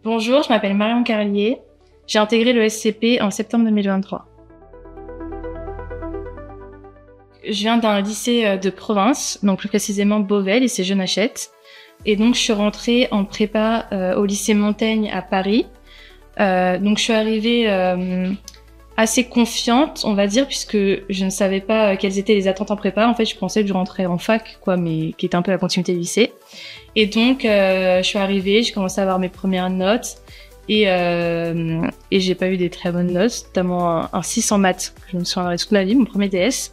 Bonjour, je m'appelle Marion Carlier. J'ai intégré le SCP en septembre 2023. Je viens d'un lycée de province, donc plus précisément Beauvais, lycée Jeune Hachette. Et donc je suis rentrée en prépa au lycée Montaigne à Paris. Donc je suis arrivée assez confiante, on va dire, puisque je ne savais pas quelles étaient les attentes en prépa. En fait, je pensais que je rentrais en fac, quoi, mais qui était un peu la continuité du lycée. Et donc, je suis arrivée, j'ai commencé à avoir mes premières notes et j'ai pas eu des très bonnes notes, notamment un 6 en maths, que je me souviendrai toute la vie, mon premier DS.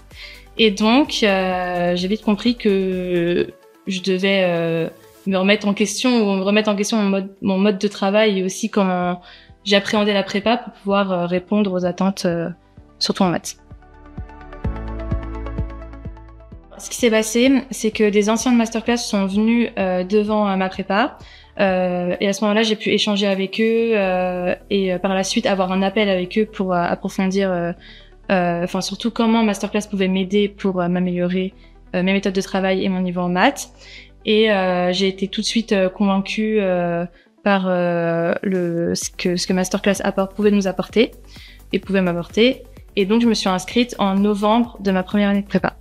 Et donc, j'ai vite compris que je devais me remettre en question mon mode de travail et aussi comment j'appréhendais la prépa pour pouvoir répondre aux attentes, surtout en maths. Ce qui s'est passé, c'est que des anciens de masterclass sont venus devant ma prépa et à ce moment-là, j'ai pu échanger avec eux et par la suite avoir un appel avec eux pour approfondir, surtout comment masterclass pouvait m'aider pour m'améliorer mes méthodes de travail et mon niveau en maths. Et j'ai été tout de suite convaincue par ce que masterclass pouvait nous apporter et pouvait m'apporter. Et donc, je me suis inscrite en novembre de ma première année de prépa.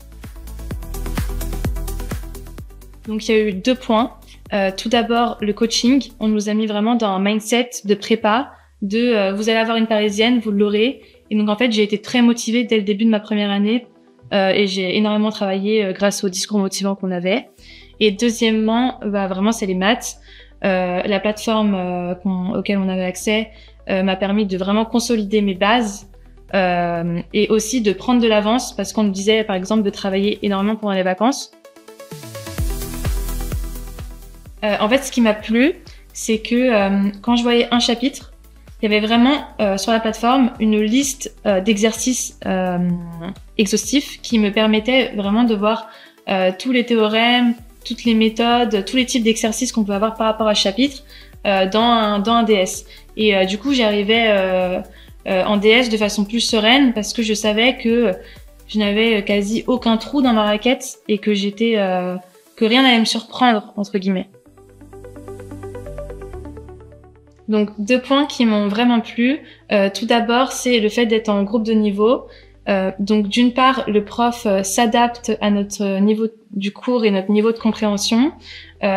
Donc, il y a eu 2 points. Tout d'abord, le coaching. On nous a mis vraiment dans un mindset de prépa, vous allez avoir une parisienne, vous l'aurez. Et donc, en fait, j'ai été très motivée dès le début de ma première année et j'ai énormément travaillé grâce au discours motivant qu'on avait. Et deuxièmement, vraiment, c'est les maths. La plateforme auquel on avait accès m'a permis de vraiment consolider mes bases et aussi de prendre de l'avance parce qu'on nous disait, par exemple, de travailler énormément pendant les vacances. En fait, ce qui m'a plu, c'est que quand je voyais un chapitre, il y avait vraiment sur la plateforme une liste d'exercices exhaustifs qui me permettaient vraiment de voir tous les théorèmes, toutes les méthodes, tous les types d'exercices qu'on peut avoir par rapport à ce chapitre dans un DS. Et du coup, j'arrivais en DS de façon plus sereine parce que je savais que je n'avais quasi aucun trou dans ma raquette et que que rien n'allait me surprendre, entre guillemets. Donc 2 points qui m'ont vraiment plu. Tout d'abord, c'est le fait d'être en groupe de niveau. Donc d'une part, le prof s'adapte à notre niveau du cours et notre niveau de compréhension.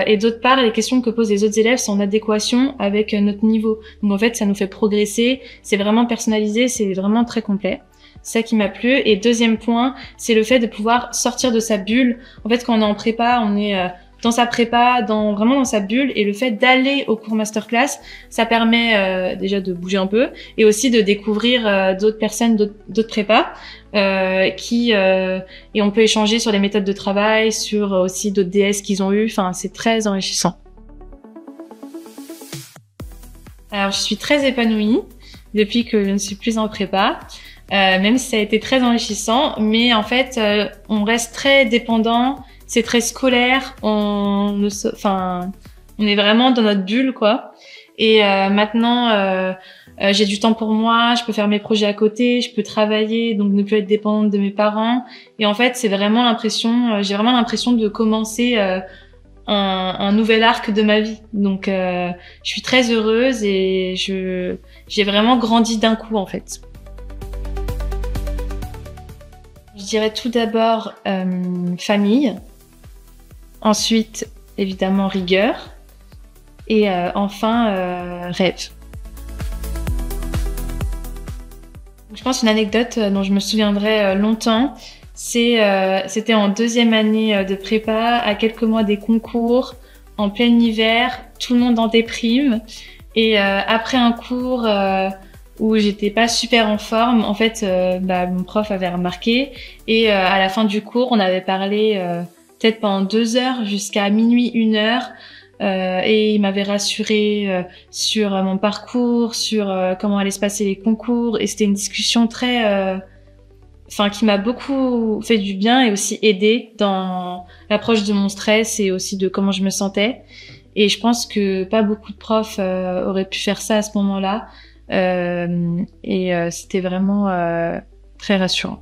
Et d'autre part, les questions que posent les autres élèves sont en adéquation avec notre niveau. Donc en fait, ça nous fait progresser. C'est vraiment personnalisé, c'est vraiment très complet. C'est ça qui m'a plu. Et deuxième point, c'est le fait de pouvoir sortir de sa bulle. En fait, quand on est en prépa, on est dans sa prépa, vraiment dans sa bulle, et le fait d'aller au cours masterclass, ça permet déjà de bouger un peu et aussi de découvrir d'autres personnes, d'autres prépas et on peut échanger sur les méthodes de travail, sur aussi d'autres DS qu'ils ont eu. Enfin, c'est très enrichissant. Alors, je suis très épanouie depuis que je ne suis plus en prépa. Même si ça a été très enrichissant, mais en fait, on reste très dépendant. C'est très scolaire, on est vraiment dans notre bulle, quoi. Et maintenant, j'ai du temps pour moi, je peux faire mes projets à côté, je peux travailler, donc ne plus être dépendante de mes parents. Et en fait, j'ai vraiment l'impression de commencer un nouvel arc de ma vie. Donc, je suis très heureuse et j'ai vraiment grandi d'un coup, en fait. Je dirais tout d'abord famille. Ensuite, évidemment, rigueur. Et enfin, rêve. Je pense une anecdote dont je me souviendrai longtemps, c'était en 2e année de prépa, à quelques mois des concours, en plein hiver, tout le monde en déprime. Et après un cours où j'étais pas super en forme, en fait, mon prof avait remarqué. Et à la fin du cours, on avait parlé peut-être pendant 2 heures jusqu'à minuit, 1 heure, et il m'avait rassurée sur mon parcours, sur comment allaient se passer les concours, et c'était une discussion qui m'a beaucoup fait du bien et aussi aidé dans l'approche de mon stress et aussi de comment je me sentais. Et je pense que pas beaucoup de profs auraient pu faire ça à ce moment-là, et c'était vraiment très rassurant.